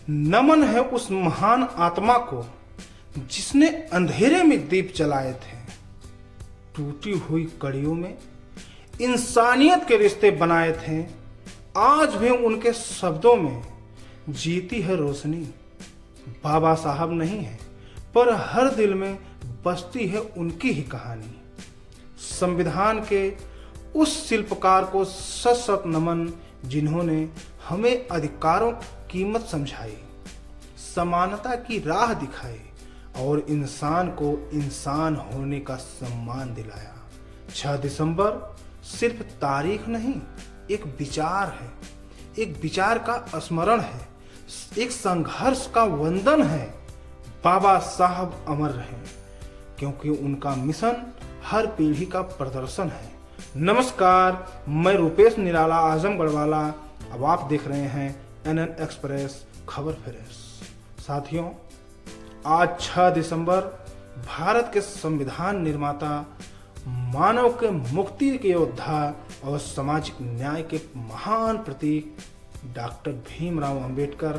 नमन है उस महान आत्मा को जिसने अंधेरे में दीप जलाए थे, टूटी हुई कड़ियों में इंसानियत के रिश्ते बनाए थे। आज भी उनके शब्दों में जीती है रोशनी। बाबा साहब नहीं है पर हर दिल में बसती है उनकी ही कहानी। संविधान के उस शिल्पकार को सत सत नमन जिन्होंने हमें अधिकारों की कीमत समझाई, समानता की राह दिखाई और इंसान को इंसान होने का सम्मान दिलाया। 6 दिसंबर सिर्फ तारीख नहीं, एक विचार है, एक विचार का स्मरण है, एक संघर्ष का वंदन है। बाबा साहब अमर रहे क्योंकि उनका मिशन हर पीढ़ी का प्रदर्शन है। नमस्कार, मैं रुपेश निराला आजमगढ़ वाला। अब आप देख रहे हैं NN एक्सप्रेस खबर फ्रेश। साथियों, आज 6 दिसंबर भारत के संविधान निर्माता, मानव के मुक्ति के योद्धा और सामाजिक न्याय के महान प्रतीक डॉक्टर भीमराव अंबेडकर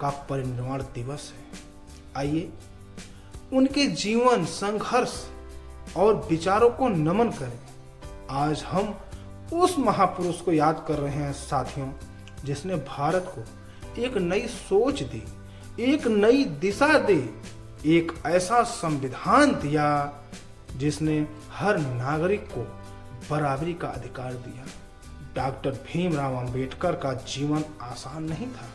का परिनिर्वाण दिवस है। आइए उनके जीवन, संघर्ष और विचारों को नमन करें। आज हम उस महापुरुष को याद कर रहे हैं साथियों, जिसने भारत को एक नई सोच दी, एक नई दिशा दी, एक ऐसा संविधान दिया जिसने हर नागरिक को बराबरी का अधिकार दिया। डॉक्टर भीमराव अंबेडकर का जीवन आसान नहीं था।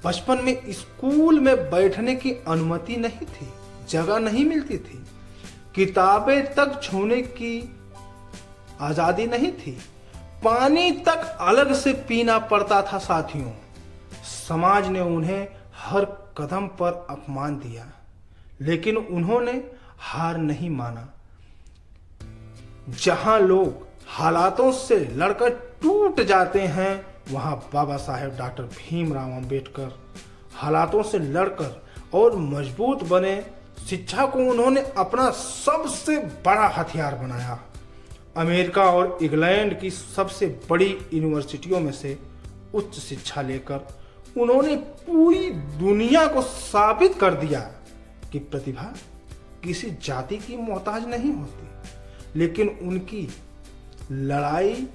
बचपन में स्कूल में बैठने की अनुमति नहीं थी, जगह नहीं मिलती थी, किताबें तक छूने की आजादी नहीं थी, पानी तक अलग से पीना पड़ता था। साथियों, समाज ने उन्हें हर कदम पर अपमान दिया, लेकिन उन्होंने हार नहीं माना। जहां लोग हालातों से लड़कर टूट जाते हैं, वहां बाबा साहेब डॉक्टर भीमराव अंबेडकर हालातों से लड़कर और मजबूत बने। शिक्षा को उन्होंने अपना सबसे बड़ा हथियार बनाया। अमेरिका और इंग्लैंड की सबसे बड़ी यूनिवर्सिटियों में से उच्च शिक्षा लेकर उन्होंने पूरी दुनिया को साबित कर दिया कि प्रतिभा किसी जाति की मोहताज नहीं होती। लेकिन उनकी लड़ाई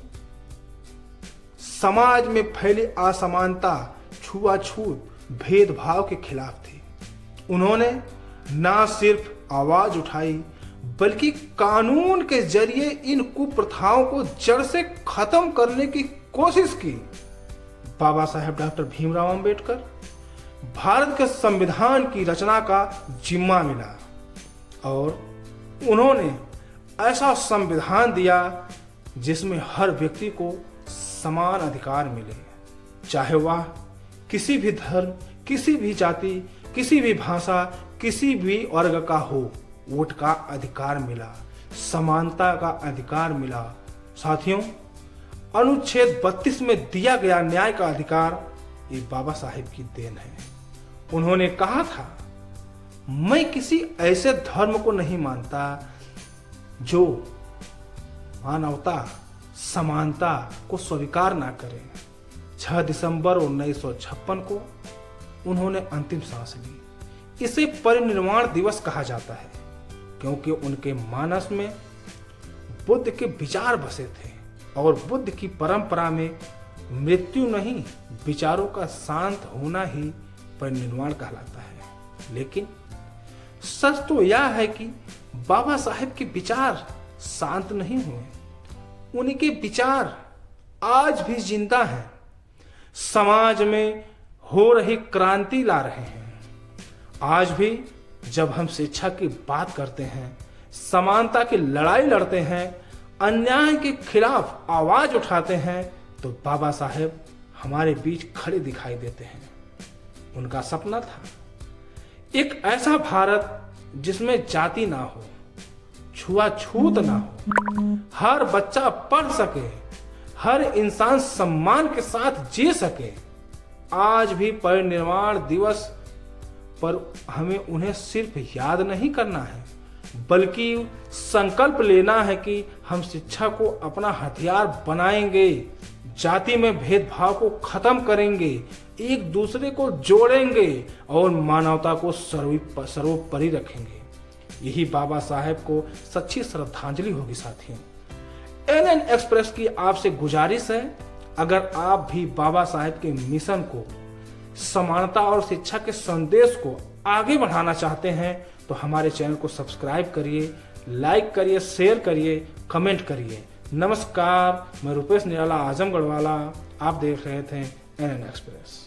समाज में फैली असमानता, छुआछूत, भेदभाव के खिलाफ थी। उन्होंने ना सिर्फ आवाज उठाई बल्कि कानून के जरिए इन कुप्रथाओं को जड़ से खत्म करने की कोशिश की। बाबा साहेब डॉक्टर भीमराव अंबेडकर भारत के संविधान की रचना का जिम्मा मिला और उन्होंने ऐसा संविधान दिया जिसमें हर व्यक्ति को समान अधिकार मिले, चाहे वह किसी भी धर्म, किसी भी जाति, किसी भी भाषा, किसी भी वर्ग का हो। वोट का अधिकार मिला, समानता का अधिकार मिला। साथियों, अनुच्छेद 32 में दिया गया न्याय का अधिकार ये बाबा साहेब की देन है। उन्होंने कहा था, मैं किसी ऐसे धर्म को नहीं मानता जो मानवता, समानता को स्वीकार ना करे। 6 दिसंबर 1956 को उन्होंने अंतिम सांस ली। इसे परिनिर्वाण दिवस कहा जाता है क्योंकि उनके मानस में बुद्ध के विचार बसे थे और बुद्ध की परंपरा में मृत्यु नहीं, विचारों का शांत होना ही परिनिर्वाण कहलाता है। लेकिन सच तो यह है कि बाबा साहेब के विचार शांत नहीं हुए। उनके विचार आज भी जिंदा हैं, समाज में हो रही क्रांति ला रहे हैं। आज भी जब हम शिक्षा की बात करते हैं, समानता की लड़ाई लड़ते हैं, अन्याय के खिलाफ आवाज उठाते हैं, तो बाबा साहेब हमारे बीच खड़े दिखाई देते हैं। उनका सपना था एक ऐसा भारत जिसमें जाति ना हो, छुआछूत ना हो, हर बच्चा पढ़ सके, हर इंसान सम्मान के साथ जी सके। आज भी परिनिर्वाण दिवस पर हमें उन्हें सिर्फ याद नहीं करना है, बल्कि संकल्प लेना है कि हम शिक्षा को अपना हथियार बनाएंगे, जाति में भेदभाव को खत्म करेंगे, एक दूसरे को जोड़ेंगे और मानवता को सर्वोपरि रखेंगे। यही बाबा साहेब को सच्ची श्रद्धांजलि होगी साथियों। एनएन एक्सप्रेस की आपसे गुजारिश है, अगर आप भी बाबा साहेब के मिशन को, समानता और शिक्षा के संदेश को आगे बढ़ाना चाहते हैं तो हमारे चैनल को सब्सक्राइब करिए, लाइक करिए, शेयर करिए, कमेंट करिए। नमस्कार, मैं रुपेश निराला आजमगढ़ वाला, आप देख रहे थे एनएन एक्सप्रेस।